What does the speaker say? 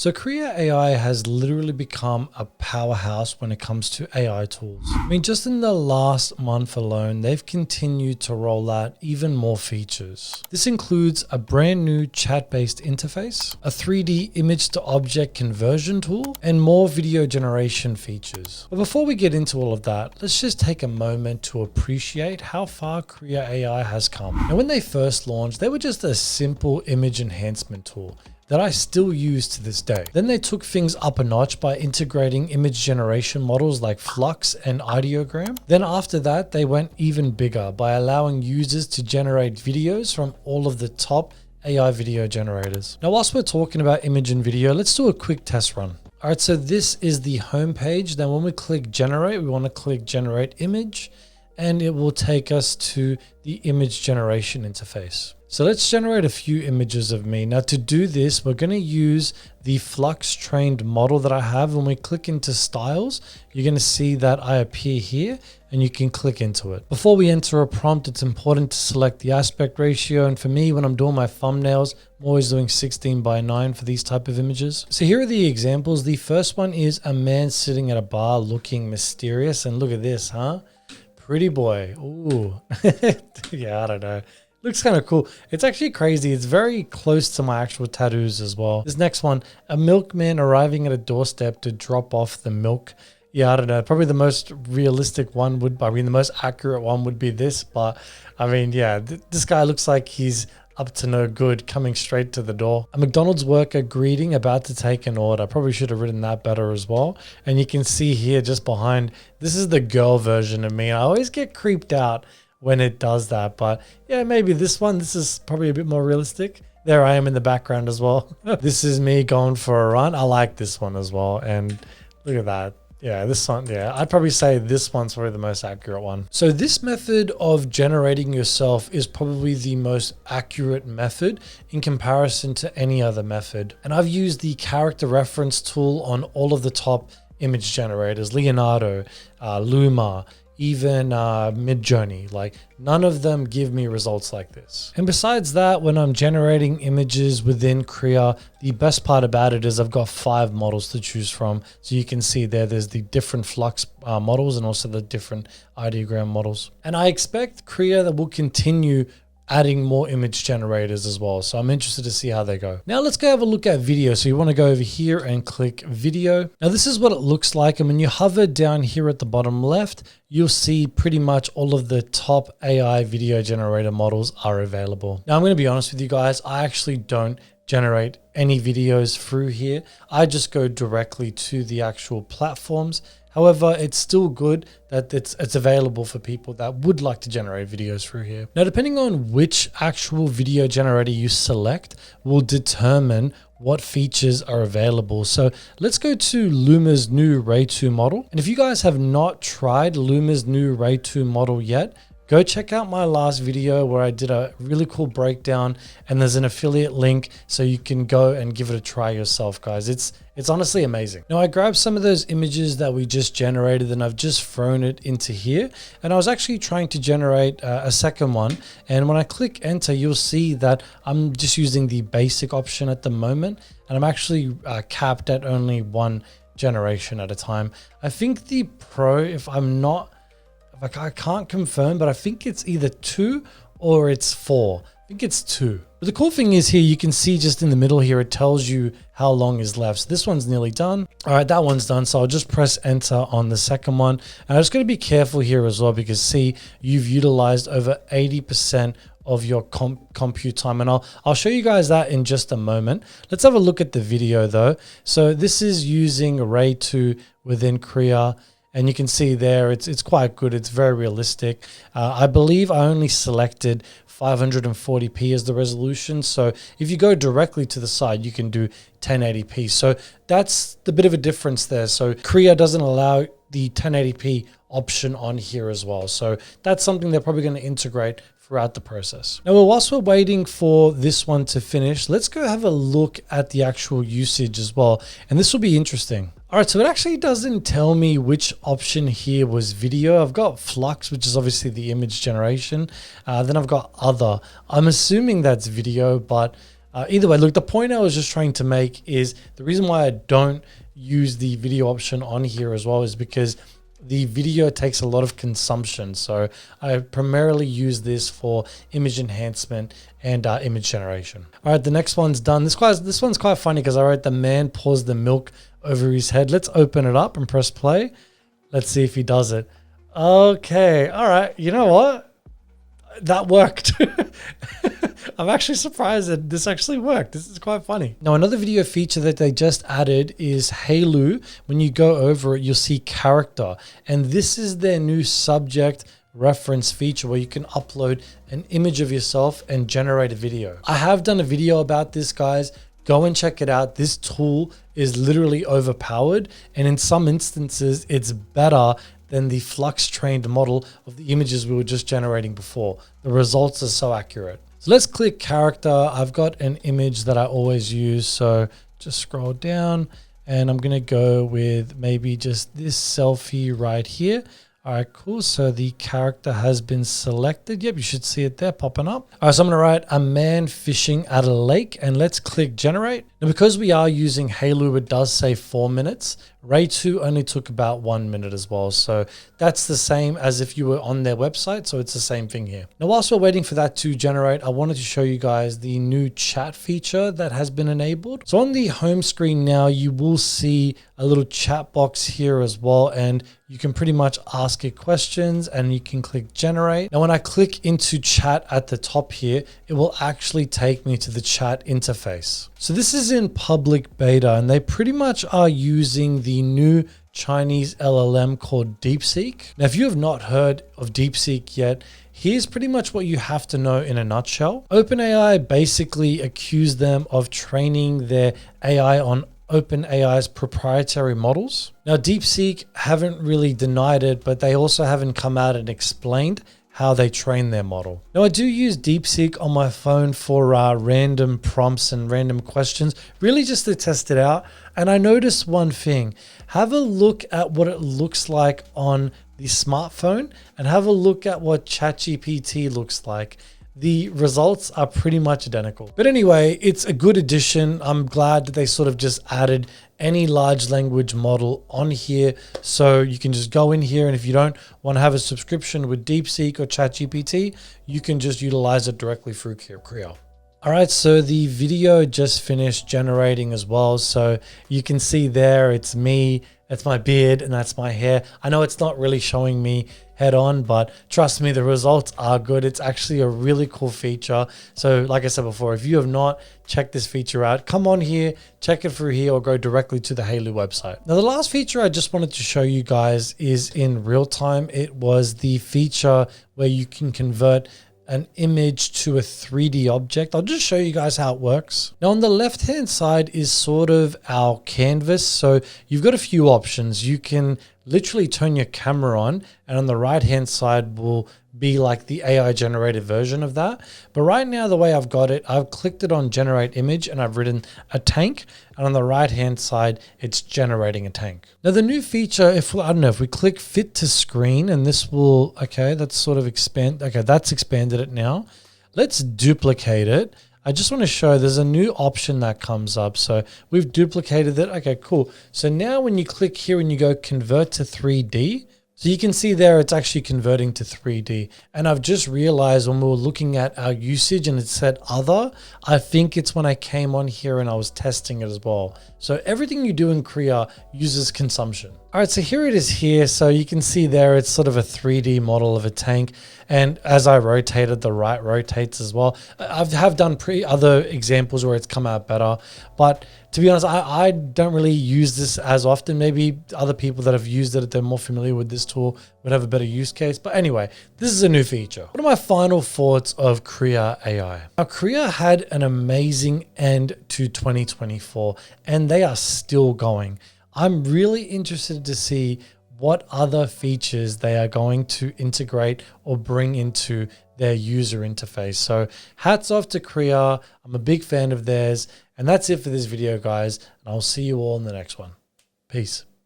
So Krea AI has literally become a powerhouse when it comes to AI tools. I mean, just in the last month alone, they've continued to roll out even more features. This includes a brand new chat-based interface, a 3D image to object conversion tool, and more video generation features. But before we get into all of that, let's just take a moment to appreciate how far Krea AI has come. Now, when they first launched, they were just a simple image enhancement tool that I still use to this day. Then they took things up a notch by integrating image generation models like Flux and Ideogram. Then after that, they went even bigger by allowing users to generate videos from all of the top AI video generators. Now, whilst we're talking about image and video, let's do a quick test run. All right, so this is the home page. Then when we click generate, we want to click generate image, and it will take us to the image generation interface. So let's generate a few images of me. Now to do this, we're going to use the Flux trained model that I have. When we click into styles, you're going to see that I appear here and you can click into it. Before we enter a prompt, it's important to select the aspect ratio. And for me, when I'm doing my thumbnails, I'm always doing 16:9 for these type of images. So here are the examples. The first one is a man sitting at a bar looking mysterious. And look at this, huh? Pretty boy. Ooh. Yeah, I don't know. Looks kind of cool. It's actually crazy. It's very close to my actual tattoos as well. This next one, a milkman arriving at a doorstep to drop off the milk. Yeah, I don't know. Probably the most realistic one would, I mean, the most accurate one would be this. But I mean, yeah, this guy looks like he's up to no good, coming straight to the door. A McDonald's worker greeting, about to take an order. Probably should have written that better as well. And you can see here just behind, this is the girl version of me. I always get creeped out when it does that, but yeah, maybe this is probably a bit more realistic. There I am in the background as well. This is me going for a run. I like this one as well. And look at that. Yeah, this one, yeah, I'd probably say this one's probably the most accurate one. So this method of generating yourself is probably the most accurate method in comparison to any other method. And I've used the character reference tool on all of the top image generators, Leonardo, Luma, even Midjourney. Like, none of them give me results like this. And besides that, when I'm generating images within Krea, the best part about it is I've got 5 models to choose from. So you can see there's the different Flux models and also the different Ideogram models. And I expect Krea that will continue adding more image generators as well. So I'm interested to see how they go. Now let's go have a look at video. So you want to go over here and click video. Now this is what it looks like. And when you hover down here at the bottom left, you'll see pretty much all of the top AI video generator models are available. Now I'm going to be honest with you guys. I actually don't generate any videos through here. I just go directly to the actual platforms. However, it's still good that it's available for people that would like to generate videos through here. Now, depending on which actual video generator you select will determine what features are available. So let's go to Luma's new Ray 2 model. And if you guys have not tried Luma's new Ray 2 model yet, go check out my last video where I did a really cool breakdown, and there's an affiliate link so you can go and give it a try yourself, guys. It's honestly amazing. Now I grabbed some of those images that we just generated and I've just thrown it into here. And I was actually trying to generate a second one. And when I click enter, you'll see that I'm just using the basic option at the moment. And I'm actually capped at only 1 generation at a time. I think the Pro, if I'm not, I can't confirm, but I think it's either 2 or it's 4. I think it's 2. But the cool thing is here, you can see just in the middle here, it tells you how long is left. So this one's nearly done. All right, that one's done. So I'll just press enter on the second one. And I'm just going to be careful here as well, because see, you've utilized over 80% of your compute time. And I'll show you guys that in just a moment. Let's have a look at the video though. So this is using Ray 2 within Krea. And you can see there, it's quite good. It's very realistic. I believe I only selected 540p as the resolution. So if you go directly to the side, you can do 1080p. So that's the bit of a difference there. So Krea doesn't allow the 1080p option on here as well. So that's something they're probably going to integrate throughout the process. Now, whilst we're waiting for this one to finish, let's go have a look at the actual usage as well. And this will be interesting. All right, so it actually doesn't tell me which option here was video. I've got Flux, which is obviously the image generation. Then I've got other. I'm assuming that's video, but Either way, look, the point I was just trying to make is the reason why I don't use the video option on here as well is because the video takes a lot of consumption. So I primarily use this for image enhancement and image generation. All right, the next one's done. This one's quite funny because I wrote the man pours the milk over his head. Let's open it up and press play. Let's see if he does it. Okay, all right. You know what? That worked. I'm actually surprised that this actually worked. This is quite funny. Now, another video feature that they just added is Hailu. When you go over it, you'll see character. And this is their new subject reference feature where you can upload an image of yourself and generate a video. I have done a video about this, guys. Go and check it out. This tool is literally overpowered. And in some instances, it's better than the Flux trained model of the images we were just generating before. The results are so accurate. So let's click character. I've got an image that I always use. So just scroll down and I'm gonna go with maybe just this selfie right here. All right, cool. So the character has been selected. Yep, you should see it there popping up. All right, so I'm gonna write a man fishing at a lake and let's click generate. Now, because we are using Hailu, it does say 4 minutes. Ray 2 only took about 1 minute as well. So that's the same as if you were on their website. So it's the same thing here. Now, whilst we're waiting for that to generate, I wanted to show you guys the new chat feature that has been enabled. So on the home screen now, you will see a little chat box here as well. And you can pretty much ask it questions and you can click generate. Now, when I click into chat at the top here, it will actually take me to the chat interface. So this is in public beta and they pretty much are using the new Chinese LLM called DeepSeek. Now, if you have not heard of DeepSeek yet, here's pretty much what you have to know in a nutshell. OpenAI basically accused them of training their AI on OpenAI's proprietary models. Now, DeepSeek haven't really denied it, but they also haven't come out and explained how they train their model. Now, I do use DeepSeek on my phone for random prompts and random questions, really just to test it out. And I noticed one thing. Have a look at what it looks like on the smartphone and have a look at what ChatGPT looks like. The results are pretty much identical. But anyway, it's a good addition. I'm glad that they sort of just added any large language model on here. So you can just go in here and if you don't want to have a subscription with DeepSeek or ChatGPT, you can just utilize it directly through Krea. All right, so the video just finished generating as well. So you can see there, it's me, that's my beard, and that's my hair. I know it's not really showing me head on, but trust me, the results are good. It's actually a really cool feature. So like I said before, if you have not checked this feature out, come on here, check it through here or go directly to the Hailu website. Now, the last feature I just wanted to show you guys is in real time. It was the feature where you can convert an image to a 3D object. I'll just show you guys how it works. Now, on the left-hand side is sort of our canvas. So you've got a few options. You can literally turn your camera on, and on the right-hand side will be like the AI generated version of that. But right now, the way I've got it, I've clicked it on generate image and I've written a tank. And on the right-hand side, it's generating a tank. Now, the new feature, I don't know, if we click fit to screen and this will, okay, that's sort of expand. Okay, that's expanded it now. Let's duplicate it. I just want to show there's a new option that comes up. So we've duplicated it. Okay, cool. So now when you click here and you go convert to 3D, so you can see there, it's actually converting to 3D. And I've just realized when we were looking at our usage and it said other, I think it's when I came on here and I was testing it as well. So everything you do in Krea uses consumption. All right, so here it is here. So you can see there, it's sort of a 3D model of a tank. And as I rotated, the right rotates as well. I have done other examples where it's come out better. But to be honest, I don't really use this as often. Maybe other people that have used it, they're more familiar with this tool, would have a better use case. But anyway, this is a new feature. What are my final thoughts of Krea AI? Now, Krea had an amazing end to 2024, and they are still going. I'm really interested to see what other features they are going to integrate or bring into their user interface. So hats off to Krea. I'm a big fan of theirs. And that's it for this video, guys. And I'll see you all in the next one. Peace.